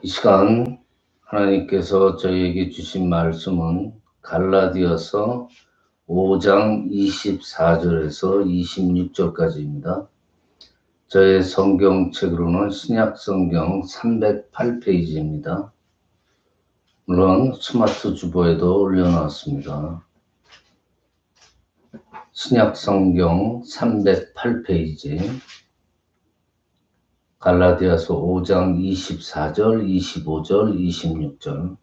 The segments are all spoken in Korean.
이 시간 하나님께서 저희에게 주신 말씀은 갈라디아서 5장 24절에서 26절까지입니다. 저의 성경책으로는 신약성경 308페이지입니다. 물론 스마트 주보에도 올려놨습니다. 신약성경 308페이지 갈라디아서 5장 24절, 25절, 26절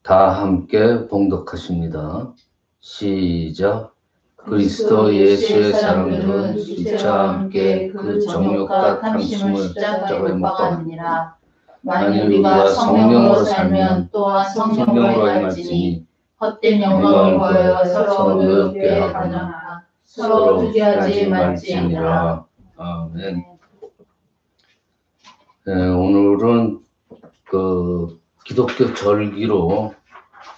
다 함께 봉독하십니다. 시작. 그리스도 예수의 사람들은 수치와 함께 그 정욕과 탐심을 십자가에 못 박았느니라. 만일 우리가 성령으로 살면 또한 성령으로 행할지니 헛된 영광을 구하여 서로 의롭게 하거나 서로 부귀하지 말지니라. 아멘. 네, 오늘은 기독교 절기로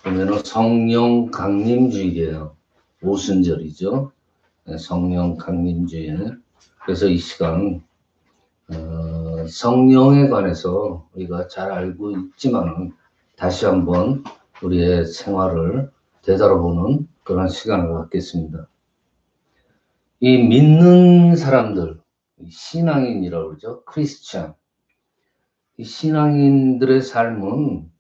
보면은 성령 강림주일이에요. 오순절이죠. 네, 성령 강림주일. 그래서 이 시간 성령에 관해서 우리가 잘 알고 있지만은 다시 한번 우리의 생활을 되돌아보는 그런 시간을 갖겠습니다. 이 믿는 사람들, 신앙인이라고 그러죠. 크리스찬. 이 신앙인들의 삶은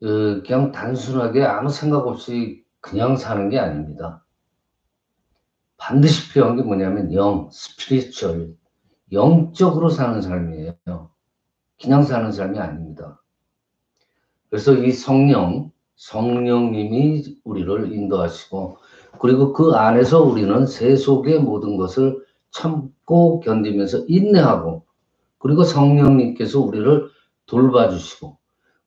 그냥 단순하게 아무 생각 없이 그냥 사는 게 아닙니다. 반드시 필요한 게 뭐냐면 스피리추얼, 영적으로 사는 삶이에요. 그냥 사는 삶이 아닙니다. 그래서 이 성령님이 우리를 인도하시고, 그리고 그 안에서 우리는 세속의 모든 것을 참고 견디면서 인내하고, 그리고 성령님께서 우리를 돌봐주시고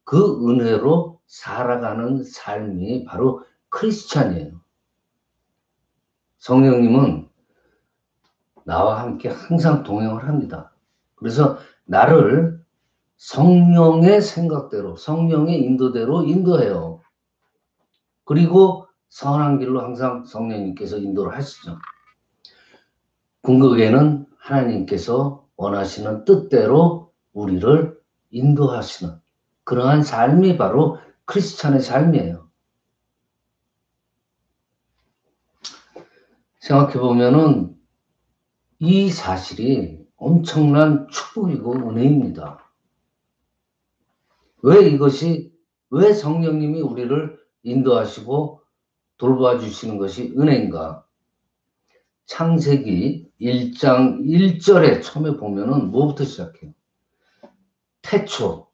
그 은혜로 살아가는 삶이 바로 크리스찬이에요. 성령님은 나와 함께 항상 동행을 합니다. 그래서 나를 성령의 생각대로, 성령의 인도대로 인도해요. 그리고 선한 길로 항상 성령님께서 인도를 하시죠. 궁극에는 하나님께서 원하시는 뜻대로 우리를 인도하시는 그러한 삶이 바로 크리스찬의 삶이에요. 생각해보면은 이 사실이 엄청난 축복이고 은혜입니다. 왜 성령님이 우리를 인도하시고 돌봐주시는 것이 은혜인가? 창세기 1장 1절에 처음에 보면은 뭐부터 시작해요? 태초,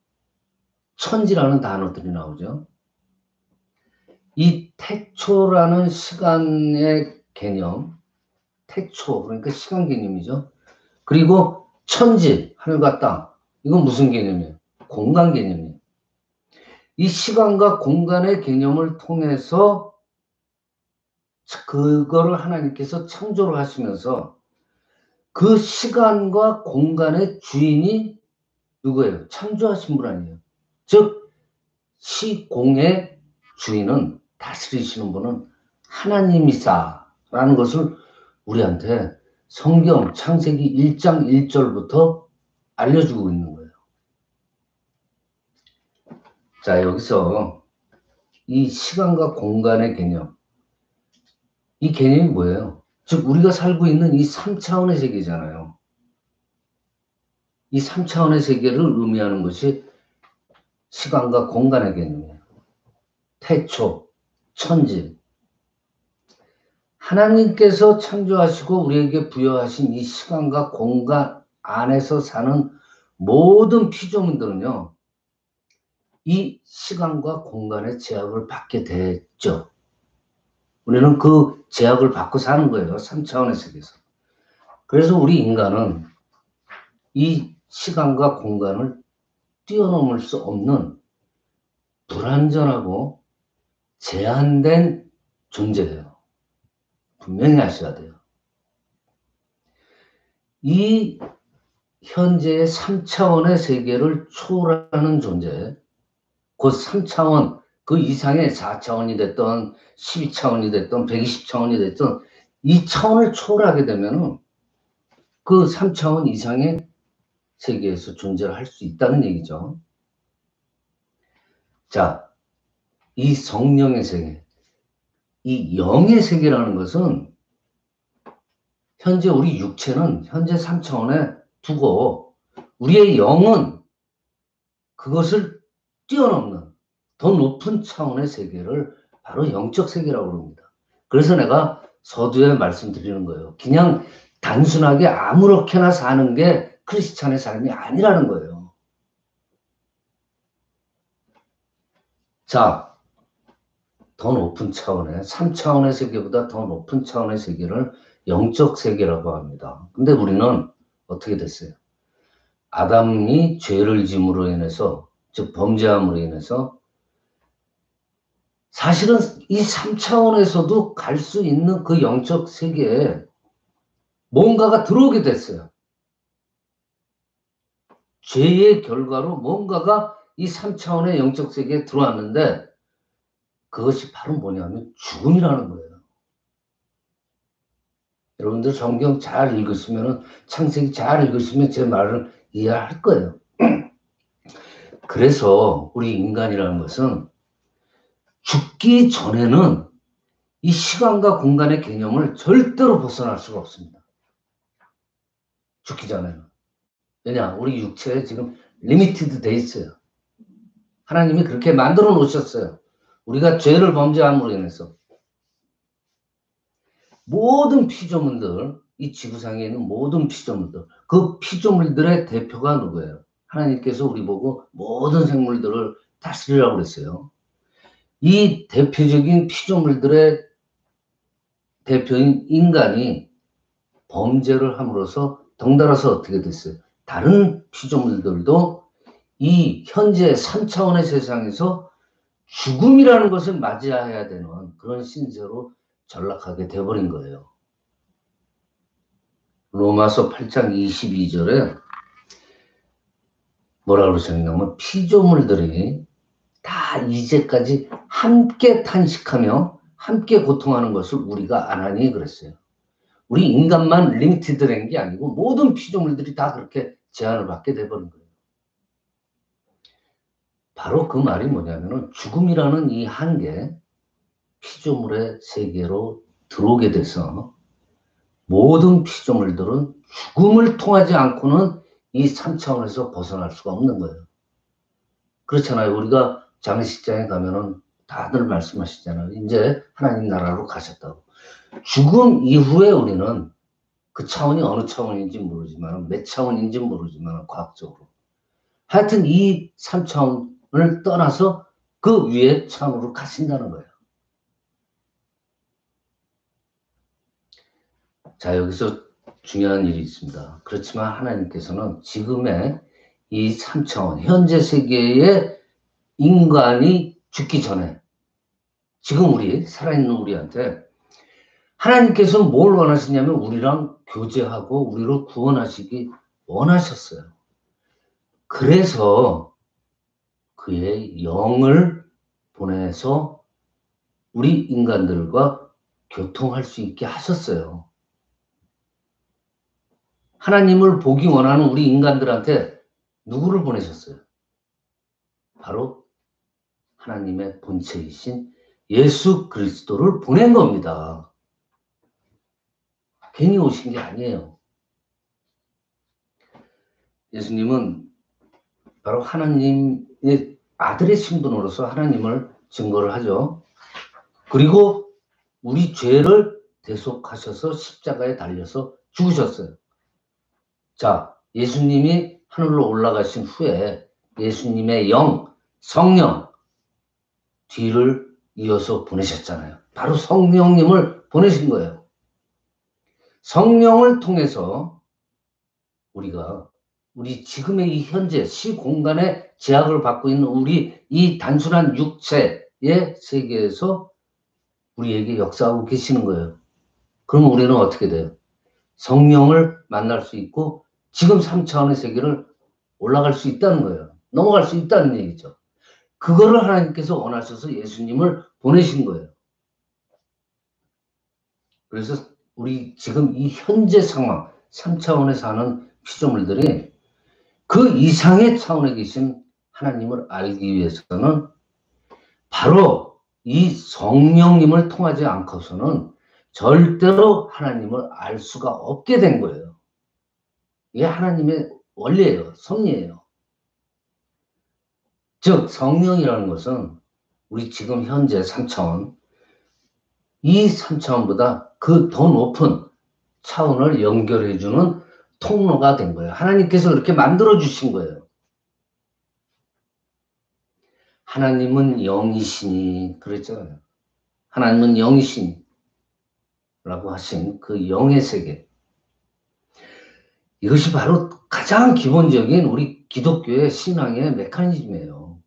천지라는 단어들이 나오죠. 이 태초라는 시간의 개념, 태초, 그러니까 시간 개념이죠. 그리고 천지, 하늘과 땅, 이건 무슨 개념이에요? 공간 개념이에요. 이 시간과 공간의 개념을 통해서 그거를 하나님께서 창조를 하시면서 그 시간과 공간의 주인이 누구예요? 창조하신 분 아니에요. 즉 시공의 주인은, 다스리시는 분은 하나님이사라는 것을 우리한테 성경 창세기 1장 1절부터 알려주고 있는 거예요. 자, 여기서 이 시간과 공간의 개념, 이 개념이 뭐예요? 즉 우리가 살고 있는 이 3차원의 세계잖아요. 이 3차원의 세계를 의미하는 것이 시간과 공간의 개념이에요. 태초, 천지. 하나님께서 창조하시고 우리에게 부여하신 이 시간과 공간 안에서 사는 모든 피조물들은요, 이 시간과 공간의 제약을 받게 됐죠. 우리는 그 제약을 받고 사는 거예요. 3차원의 세계에서. 그래서 우리 인간은 이 시간과 공간을 뛰어넘을 수 없는 불완전하고 제한된 존재예요. 분명히 아셔야 돼요. 이 현재의 3차원의 세계를 초월하는 존재, 그 3차원, 그 이상의 4차원이 됐던 12차원이 됐던 120차원이 됐던 이 차원을 초월하게 되면은 그 3차원 이상의 세계에서 존재를 할 수 있다는 얘기죠. 자, 이 성령의 세계, 이 영의 세계라는 것은 현재 우리 육체는 현재 3차원에 두고 우리의 영은 그것을 뛰어넘는 더 높은 차원의 세계를 바로 영적 세계라고 합니다. 그래서 내가 서두에 말씀드리는 거예요. 그냥 단순하게 아무렇게나 사는 게 크리스찬의 삶이 아니라는 거예요. 자, 더 높은 차원의 3차원의 세계보다 더 높은 차원의 세계를 영적 세계라고 합니다. 근데 우리는 어떻게 됐어요? 아담이 죄를 짐으로 인해서, 즉 범죄함으로 인해서 사실은 이 3차원에서도 갈 수 있는 그 영적 세계에 뭔가가 들어오게 됐어요. 죄의 결과로 뭔가가 이 3차원의 영적 세계에 들어왔는데 그것이 바로 뭐냐면 죽음이라는 거예요. 여러분들 성경 잘 읽으시면, 창세기 잘 읽으시면 제 말을 이해할 거예요. 그래서 우리 인간이라는 것은 죽기 전에는 이 시간과 공간의 개념을 절대로 벗어날 수가 없습니다. 죽기 전에는. 왜냐? 우리 육체에 지금 리미티드 돼 있어요. 하나님이 그렇게 만들어 놓으셨어요. 우리가 죄를 범죄함으로 인해서. 모든 피조물들, 이 지구상에 있는 모든 피조물들, 그 피조물들의 대표가 누구예요? 하나님께서 우리 보고 모든 생물들을 다스리라고 그랬어요. 이 대표적인 피조물들의 대표인 인간이 범죄를 함으로써 덩달아서 어떻게 됐어요? 다른 피조물들도 이 현재 3차원의 세상에서 죽음이라는 것을 맞이해야 되는 그런 신세로 전락하게 되어버린 거예요. 로마서 8장 22절에 뭐라 그러셨냐면 피조물들이 다 이제까지 함께 탄식하며 함께 고통하는 것을 우리가 안 하니 그랬어요. 우리 인간만 리미티드된 게 아니고 모든 피조물들이 다 그렇게 제한을 받게 돼버린 거예요. 바로 그 말이 뭐냐면은 죽음이라는 이 한계, 피조물의 세계로 들어오게 돼서 모든 피조물들은 죽음을 통하지 않고는 이 3차원에서 벗어날 수가 없는 거예요. 그렇잖아요. 우리가 장례식장에 가면은 다들 말씀하시잖아요. 이제 하나님 나라로 가셨다고. 죽음 이후에 우리는 그 차원이 어느 차원인지 모르지만, 몇 차원인지 모르지만, 과학적으로. 하여튼 이 3차원을 떠나서 그 위에 차원으로 가신다는 거예요. 자, 여기서 중요한 일이 있습니다. 그렇지만 하나님께서는 지금의 이 3차원, 현재 세계의 인간이 죽기 전에, 지금 우리, 살아있는 우리한테 하나님께서는 뭘 원하시냐면 우리랑 교제하고 우리를 구원하시기 원하셨어요. 그래서 그의 영을 보내서 우리 인간들과 교통할 수 있게 하셨어요. 하나님을 보기 원하는 우리 인간들한테 누구를 보내셨어요? 바로 하나님의 본체이신 예수 그리스도를 보낸 겁니다. 괜히 오신 게 아니에요. 예수님은 바로 하나님의 아들의 신분으로서 하나님을 증거를 하죠. 그리고 우리 죄를 대속하셔서 십자가에 달려서 죽으셨어요. 자, 예수님이 하늘로 올라가신 후에 예수님의 영, 성령 뒤를 이어서 보내셨잖아요. 바로 성령님을 보내신 거예요. 성령을 통해서 우리가 우리 지금의 이 현재 시공간의 제약을 받고 있는 우리 이 단순한 육체의 세계에서 우리에게 역사하고 계시는 거예요. 그럼 우리는 어떻게 돼요? 성령을 만날 수 있고 지금 3차원의 세계를 올라갈 수 있다는 거예요. 넘어갈 수 있다는 얘기죠. 그거를 하나님께서 원하셔서 예수님을 보내신 거예요. 그래서 우리 지금 이 현재 상황, 3차원에 사는 피조물들이 그 이상의 차원에 계신 하나님을 알기 위해서는 바로 이 성령님을 통하지 않고서는 절대로 하나님을 알 수가 없게 된 거예요. 이게 하나님의 원리예요. 섭리예요. 즉 성령이라는 것은 우리 지금 현재 3차원, 이 3차원보다 그 더 높은 차원을 연결해주는 통로가 된 거예요. 하나님께서 그렇게 만들어주신 거예요. 하나님은 영이시니 그랬잖아요. 하나님은 영이시니 라고 하신 그 영의 세계, 이것이 바로 가장 기본적인 우리 기독교의 신앙의 메커니즘이에요.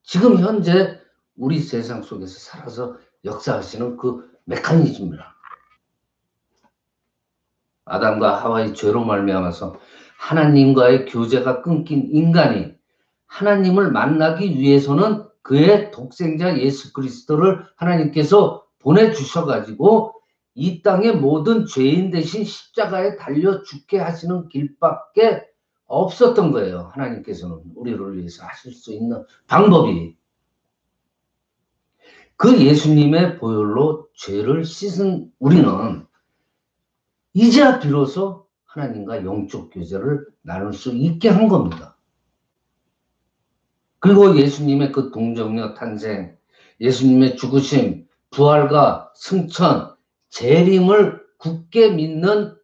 지금 현재 우리 세상 속에서 살아서 역사하시는 그 메커니즘이라. 아담과 하와의 죄로 말미암아서 하나님과의 교제가 끊긴 인간이 하나님을 만나기 위해서는 그의 독생자 예수 그리스도를 하나님께서 보내주셔가지고 이 땅의 모든 죄인 대신 십자가에 달려 죽게 하시는 길밖에 없었던 거예요. 하나님께서는 우리를 위해서 하실 수 있는 방법이. 그 예수님의 보혈로 죄를 씻은 우리는 이제야 비로소 하나님과 영적 교제를 나눌 수 있게 한 겁니다. 그리고 예수님의 그 동정녀 탄생, 예수님의 죽으심, 부활과 승천, 재림을 굳게 믿는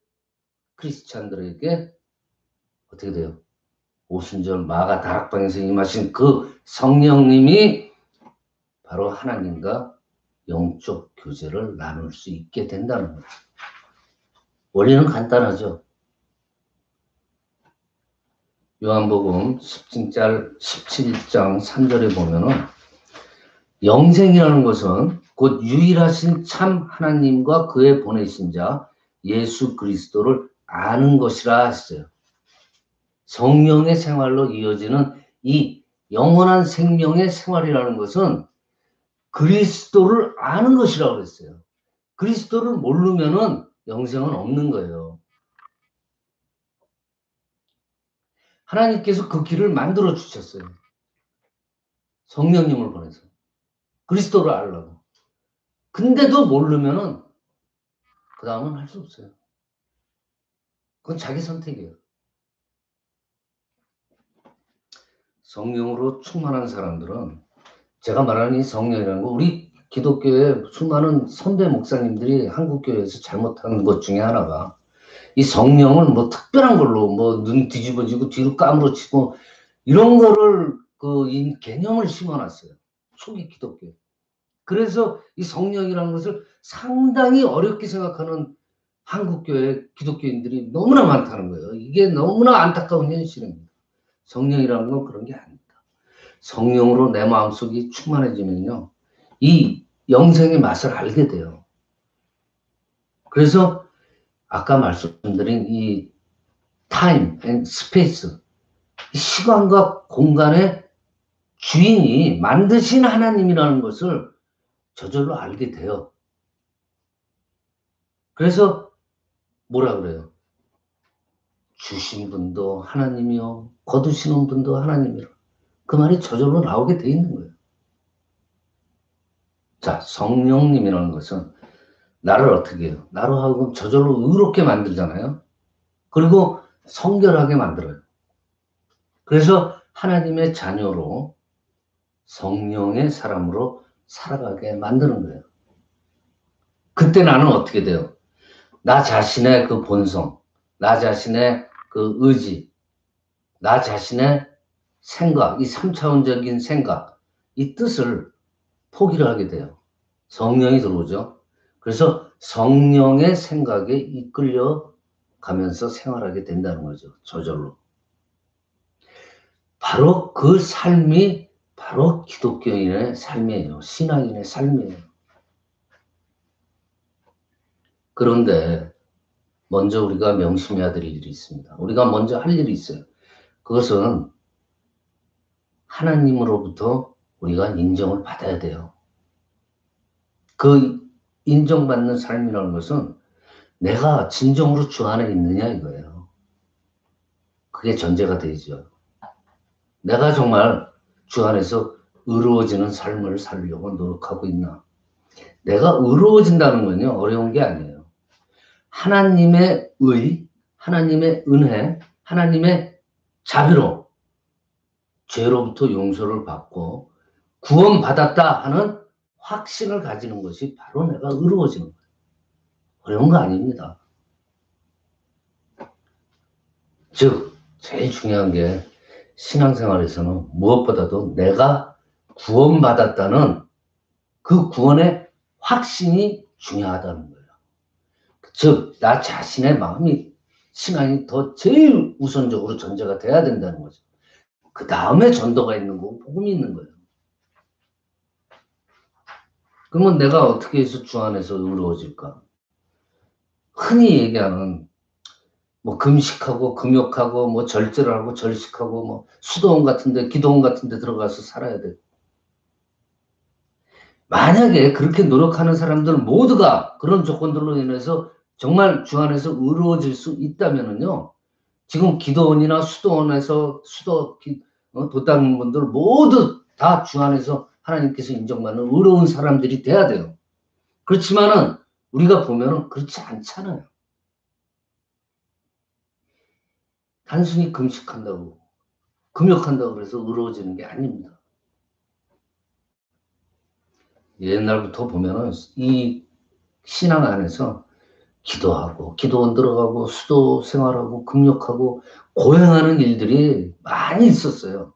크리스찬들에게 어떻게 돼요? 오순절 마가 다락방에서 임하신 그 성령님이 바로 하나님과 영적 교제를 나눌 수 있게 된다는 거예요. 원리는 간단하죠. 요한복음 17장 3절에 보면은 영생이라는 것은 곧 유일하신 참 하나님과 그의 보내신 자 예수 그리스도를 아는 것이라 했어요. 성령의 생활로 이어지는 이 영원한 생명의 생활이라는 것은 그리스도를 아는 것이라고 그랬어요. 그리스도를 모르면은 영생은 없는 거예요. 하나님께서 그 길을 만들어 주셨어요. 성령님을 보내서 그리스도를 알라고. 근데도 모르면은 그 다음은 할 수 없어요. 그건 자기 선택이에요. 성령으로 충만한 사람들은, 제가 말하는 이 성령이라는 거, 우리 기독교의 수많은 선배 목사님들이 한국교회에서 잘못한 것 중에 하나가 이 성령은 뭐 특별한 걸로 뭐 눈 뒤집어지고 뒤로 까무러치고 이런 거를 그 개념을 심어놨어요. 초기 기독교. 그래서 이 성령이라는 것을 상당히 어렵게 생각하는 한국교회 기독교인들이 너무나 많다는 거예요. 이게 너무나 안타까운 현실입니다. 성령이라는 건 그런 게 아닙니다. 성령으로 내 마음속이 충만해지면요, 이 영생의 맛을 알게 돼요. 그래서 아까 말씀드린 이 타임 앤 스페이스, 시간과 공간의 주인이 만드신 하나님이라는 것을 저절로 알게 돼요. 그래서 뭐라 그래요? 주신 분도 하나님이요, 거두시는 분도 하나님이라. 그 말이 저절로 나오게 돼 있는 거예요. 자, 성령님이라는 것은 나를 어떻게 해요? 나로 하여금 저절로 의롭게 만들잖아요. 그리고 성결하게 만들어요. 그래서 하나님의 자녀로 성령의 사람으로 살아가게 만드는 거예요. 그때 나는 어떻게 돼요? 나 자신의 그 본성, 나 자신의 그 의지, 나 자신의 생각, 이 3차원적인 생각, 이 뜻을 포기를 하게 돼요. 성령이 들어오죠. 그래서 성령의 생각에 이끌려 가면서 생활하게 된다는 거죠. 저절로. 바로 그 삶이 바로 기독교인의 삶이에요. 신앙인의 삶이에요. 그런데 먼저 우리가 명심해야 될 일이 있습니다. 우리가 먼저 할 일이 있어요. 그것은 하나님으로부터 우리가 인정을 받아야 돼요. 그 인정받는 삶이라는 것은 내가 진정으로 주 안에 있느냐 이거예요. 그게 전제가 되죠. 내가 정말 주 안에서 의로워지는 삶을 살려고 노력하고 있나? 내가 의로워진다는 건요, 어려운 게 아니에요. 하나님의 의, 하나님의 은혜, 하나님의 자비로 죄로부터 용서를 받고 구원받았다 하는 확신을 가지는 것이 바로 내가 의로워지는 거예요. 어려운 거 아닙니다. 즉, 제일 중요한 게 신앙생활에서는 무엇보다도 내가 구원받았다는 그 구원의 확신이 중요하다는 거예요. 즉, 나 자신의 마음이 신앙이 더 제일 우선적으로 전제가 돼야 된다는 거죠. 그 다음에 전도가 있는 거고 복음이 있는 거예요. 그러면 내가 어떻게 해서 주 안에서 의로워질까? 흔히 얘기하는 뭐 금식하고 금욕하고 뭐 절제를 하고 절식하고 뭐 수도원 같은데 기도원 같은데 들어가서 살아야 돼. 만약에 그렇게 노력하는 사람들 모두가 그런 조건들로 인해서 정말 주 안에서 의로워질 수 있다면은요, 지금 기도원이나 수도원에서 도닦는 분들 모두 다 주 안에서 하나님께서 인정받는 의로운 사람들이 돼야 돼요. 그렇지만은 우리가 보면은 그렇지 않잖아요. 단순히 금식한다고, 금욕한다고 그래서 의로워지는 게 아닙니다. 옛날부터 보면은 이 신앙 안에서 기도하고, 기도원 들어가고, 수도 생활하고, 금욕하고, 고행하는 일들이 많이 있었어요.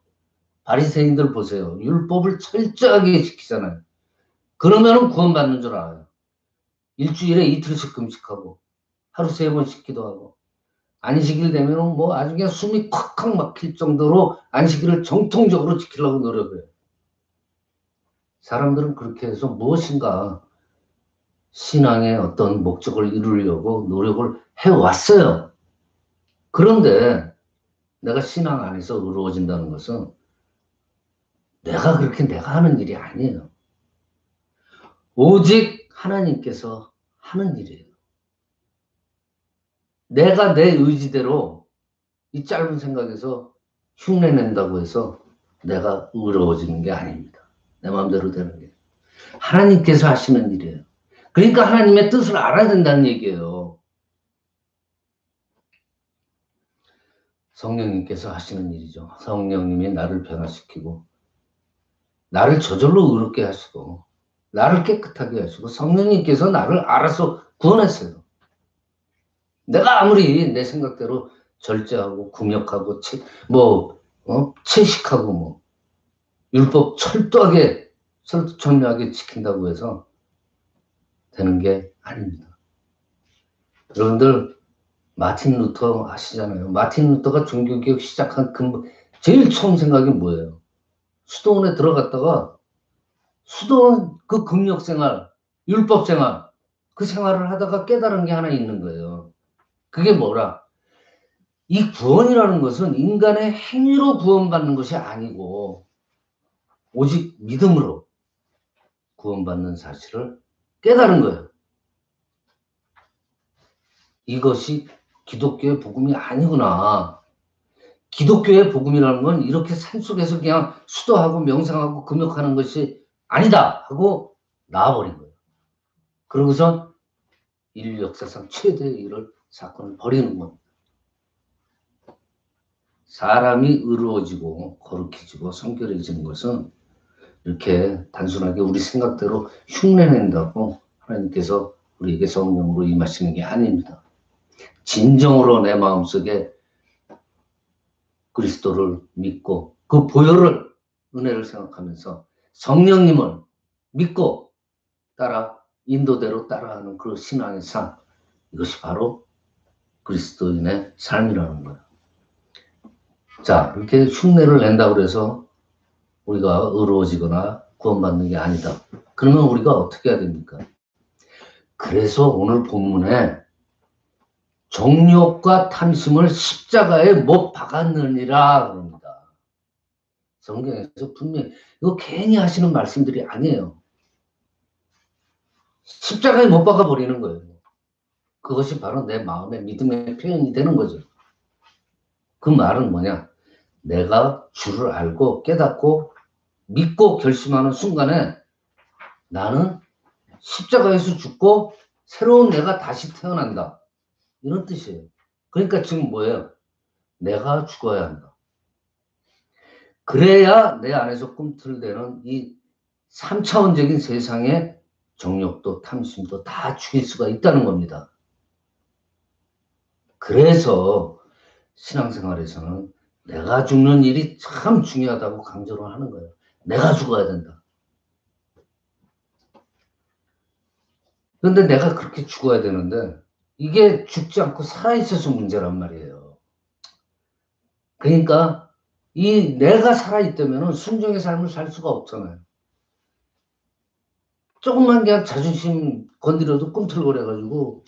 바리새인들 보세요. 율법을 철저하게 지키잖아요. 그러면은 구원받는 줄 알아요. 일주일에 이틀씩 금식하고, 하루 3번씩 기도하고, 안식일 되면은 뭐 아주 그냥 숨이 콱콱 막힐 정도로 안식일을 정통적으로 지키려고 노력해요. 사람들은 그렇게 해서 무엇인가 신앙의 어떤 목적을 이루려고 노력을 해왔어요. 그런데 내가 신앙 안에서 의로워진다는 것은 내가 그렇게 내가 하는 일이 아니에요. 오직 하나님께서 하는 일이에요. 내가 내 의지대로 이 짧은 생각에서 흉내낸다고 해서 내가 의로워지는 게 아닙니다. 내 마음대로 되는 게. 하나님께서 하시는 일이에요. 그러니까 하나님의 뜻을 알아야 된다는 얘기예요. 성령님께서 하시는 일이죠. 성령님이 나를 변화시키고 나를 저절로 의롭게 하시고 나를 깨끗하게 하시고 성령님께서 나를 알아서 구원했어요. 내가 아무리 내 생각대로 절제하고 금욕하고 채식하고 뭐 율법 철저하게 철저하게 지킨다고 해서 되는 게 아닙니다. 여러분들 마틴 루터 아시잖아요. 마틴 루터가 종교개혁 시작한 제일 처음 생각이 뭐예요? 수도원에 들어갔다가 수도원 그 금욕 생활, 율법 생활, 그 생활을 하다가 깨달은 게 하나 있는 거예요. 그게 뭐라? 이 구원이라는 것은 인간의 행위로 구원받는 것이 아니고 오직 믿음으로 구원받는 사실을 깨달은 거예요. 이것이 기독교의 복음이 아니구나. 기독교의 복음이라는 건 이렇게 산속에서 그냥 수도하고 명상하고 금욕하는 것이 아니다 하고 나와버린 거예요. 그러고서 인류 역사상 최대의 사건을 벌이는 겁니다. 사람이 의로워지고 거룩해지고 성결해지는 것은 이렇게 단순하게 우리 생각대로 흉내낸다고 하나님께서 우리에게 성령으로 임하시는 게 아닙니다. 진정으로 내 마음속에 그리스도를 믿고 그 보혈을 은혜를 생각하면서 성령님을 믿고 인도대로 따라하는 그 신앙의 삶, 이것이 바로 그리스도인의 삶이라는 거예요. 자, 이렇게 흉내를 낸다고 해서 우리가 의로워지거나 구원받는 게 아니다. 그러면 우리가 어떻게 해야 됩니까? 그래서 오늘 본문에 정욕과 탐심을 십자가에 못 박았느니라 그럽니다. 성경에서 분명히 이거 괜히 하시는 말씀들이 아니에요. 십자가에 못 박아버리는 거예요. 그것이 바로 내 마음의 믿음의 표현이 되는 거죠. 그 말은 뭐냐? 내가 주를 알고 깨닫고 믿고 결심하는 순간에 나는 십자가에서 죽고 새로운 내가 다시 태어난다. 이런 뜻이에요. 그러니까 지금 뭐예요? 내가 죽어야 한다. 그래야 내 안에서 꿈틀대는 이 3차원적인 세상의 정욕도 탐심도 다 죽일 수가 있다는 겁니다. 그래서 신앙생활에서는 내가 죽는 일이 참 중요하다고 강조를 하는 거예요. 내가 죽어야 된다. 그런데 내가 그렇게 죽어야 되는데 이게 죽지 않고 살아있어서 문제란 말이에요. 그러니까 이 내가 살아있다면 순종의 삶을 살 수가 없잖아요. 조금만 그냥 자존심 건드려도 꿈틀거려가지고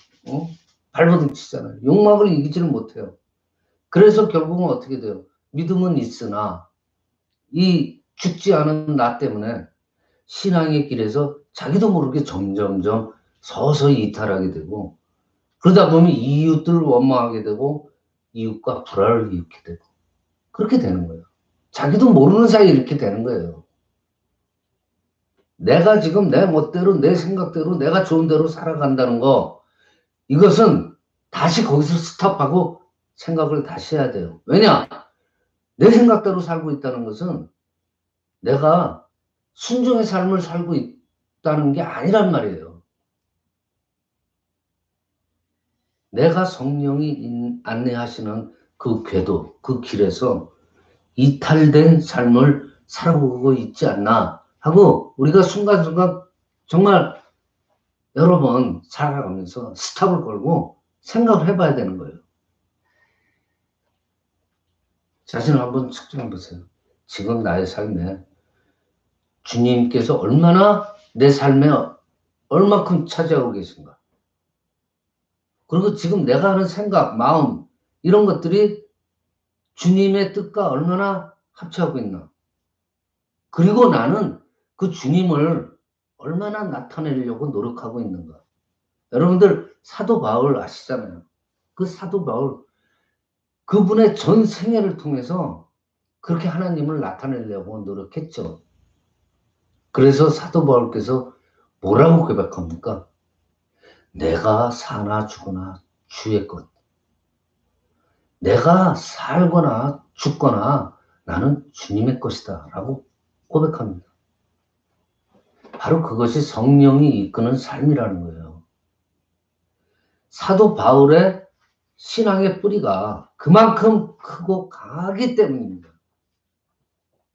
발버둥 치잖아요. 욕망을 이기지를 못해요. 그래서 결국은 어떻게 돼요? 믿음은 있으나 이 죽지 않은 나 때문에 신앙의 길에서 자기도 모르게 점점점 서서히 이탈하게 되고 그러다 보면 이웃들을 원망하게 되고 이웃과 불화를 일으키게 되고 그렇게 되는 거예요. 자기도 모르는 사이에 이렇게 되는 거예요. 내가 지금 내 멋대로 내 생각대로 내가 좋은 대로 살아간다는 거 이것은 다시 거기서 스톱하고 생각을 다시 해야 돼요. 왜냐? 내 생각대로 살고 있다는 것은 내가 순종의 삶을 살고 있다는 게 아니란 말이에요. 내가 성령이 안내하시는 그 궤도, 그 길에서 이탈된 삶을 살아보고 있지 않나 하고 우리가 순간순간 정말 여러 번 살아가면서 스탑을 걸고 생각을 해봐야 되는 거예요. 자신을 한번 측정해 보세요. 지금 나의 삶에 주님께서 얼마나 내 삶에 얼마큼 차지하고 계신가. 그리고 지금 내가 하는 생각, 마음 이런 것들이 주님의 뜻과 얼마나 합치하고 있나. 그리고 나는 그 주님을 얼마나 나타내려고 노력하고 있는가. 여러분들 사도 바울 아시잖아요. 그 사도 바울 그분의 전 생애를 통해서 그렇게 하나님을 나타내려고 노력했죠. 그래서 사도 바울께서 뭐라고 고백합니까? 내가 사나 죽으나 주의 것. 내가 살거나 죽거나 나는 주님의 것이다 라고 고백합니다. 바로 그것이 성령이 이끄는 삶이라는 거예요. 사도 바울의 신앙의 뿌리가 그만큼 크고 강하기 때문입니다.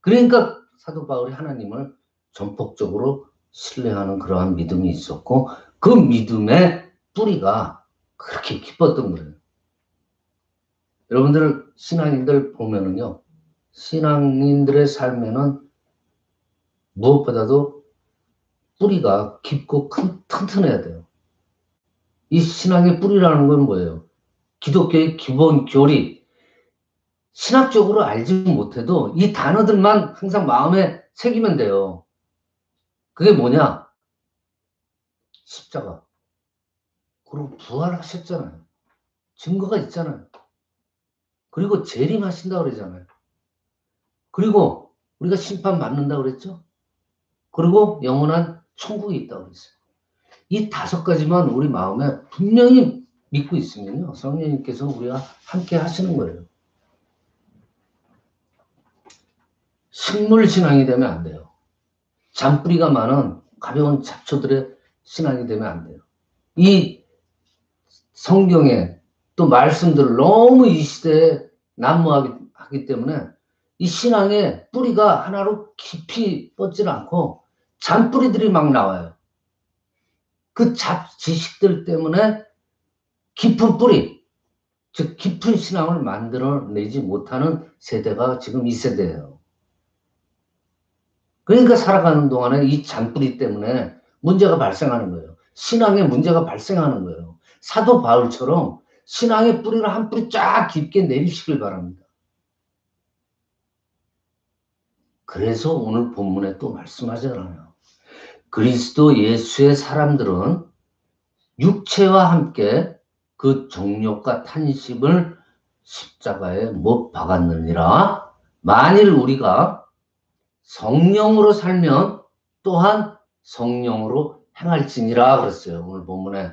그러니까 사도 바울이 하나님을 전폭적으로 신뢰하는 그러한 믿음이 있었고 그 믿음의 뿌리가 그렇게 깊었던 거예요. 여러분들 신앙인들 보면은요. 신앙인들의 삶에는 무엇보다도 뿌리가 깊고 튼튼해야 돼요. 이 신앙의 뿌리라는 건 뭐예요? 기독교의 기본 교리. 신학적으로 알지 못해도 이 단어들만 항상 마음에 새기면 돼요. 그게 뭐냐? 십자가. 그리고 부활하셨잖아요. 증거가 있잖아요. 그리고 재림하신다고 그러잖아요. 그리고 우리가 심판받는다고 그랬죠? 그리고 영원한 천국이 있다고 그랬어요. 이 5가지만 우리 마음에 분명히 믿고 있으면요. 성령님께서 우리가 함께 하시는 거예요. 식물 신앙이 되면 안 돼요. 잔뿌리가 많은 가벼운 잡초들의 신앙이 되면 안 돼요. 이 성경에 또 말씀들을 너무 이 시대에 난무하기 때문에 이 신앙의 뿌리가 하나로 깊이 뻗질 않고 잔뿌리들이 막 나와요. 그 지식들 때문에 깊은 뿌리, 즉 깊은 신앙을 만들어내지 못하는 세대가 지금 이 세대예요. 그러니까 살아가는 동안에 이 잔뿌리 때문에 문제가 발생하는 거예요. 신앙에 문제가 발생하는 거예요. 사도 바울처럼 신앙의 뿌리를 한 뿌리 쫙 깊게 내리시길 바랍니다. 그래서 오늘 본문에 또 말씀하잖아요. 그리스도 예수의 사람들은 육체와 함께 그 정욕과 탄식을 십자가에 못 박았느니라. 만일 우리가 성령으로 살면 또한 성령으로 행할지니라 그랬어요. 오늘 본문에.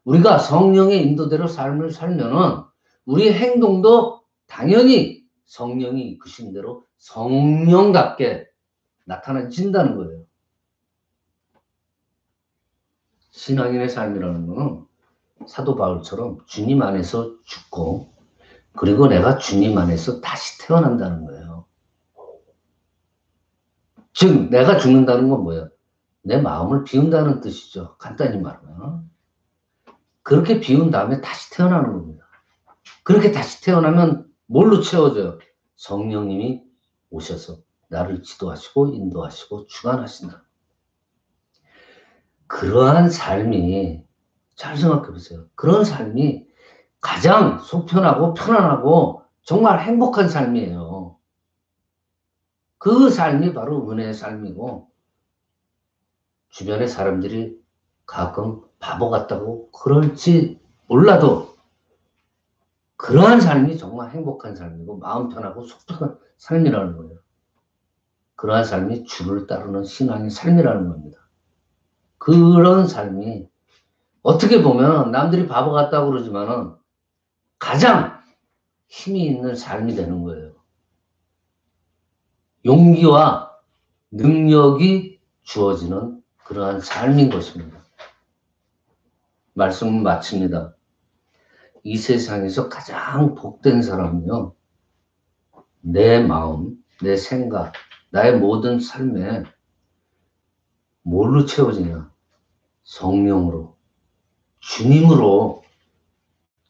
우리가 성령의 인도대로 삶을 살면은 우리 행동도 당연히 성령이 이끄신 대로 성령답게 나타나진다는 거예요. 신앙인의 삶이라는 거는 사도 바울처럼 주님 안에서 죽고 그리고 내가 주님 안에서 다시 태어난다는 거예요. 즉 내가 죽는다는 건 뭐예요? 내 마음을 비운다는 뜻이죠. 간단히 말하면. 그렇게 비운 다음에 다시 태어나는 겁니다. 그렇게 다시 태어나면 뭘로 채워져요? 성령님이 오셔서 나를 지도하시고 인도하시고 주관하신다. 그러한 삶이, 잘 생각해 보세요. 그런 삶이 가장 속편하고 편안하고 정말 행복한 삶이에요. 그 삶이 바로 은혜의 삶이고, 주변의 사람들이 가끔 바보 같다고 그럴지 몰라도 그러한 삶이 정말 행복한 삶이고 마음 편하고 속 편한 삶이라는 거예요. 그러한 삶이 주를 따르는 신앙의 삶이라는 겁니다. 그런 삶이 어떻게 보면 남들이 바보 같다고 그러지만은 가장 힘이 있는 삶이 되는 거예요. 용기와 능력이 주어지는 그러한 삶인 것입니다. 말씀을 마칩니다. 이 세상에서 가장 복된 사람은요, 내 마음, 내 생각, 나의 모든 삶에 뭘로 채워지냐? 성령으로, 주님으로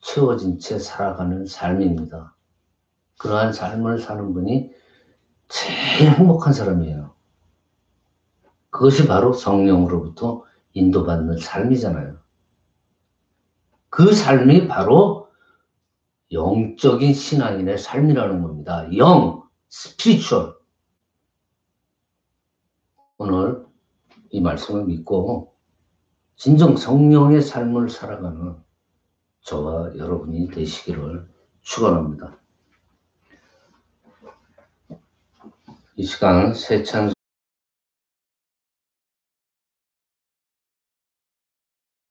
채워진 채 살아가는 삶입니다. 그러한 삶을 사는 분이 제일 행복한 사람이에요. 그것이 바로 성령으로부터 인도받는 삶이잖아요. 그 삶이 바로 영적인 신앙인의 삶이라는 겁니다. 영, 스피리추얼. 오늘 이 말씀을 믿고 진정 성령의 삶을 살아가는 저와 여러분이 되시기를 축원합니다. 이 시간 새 찬송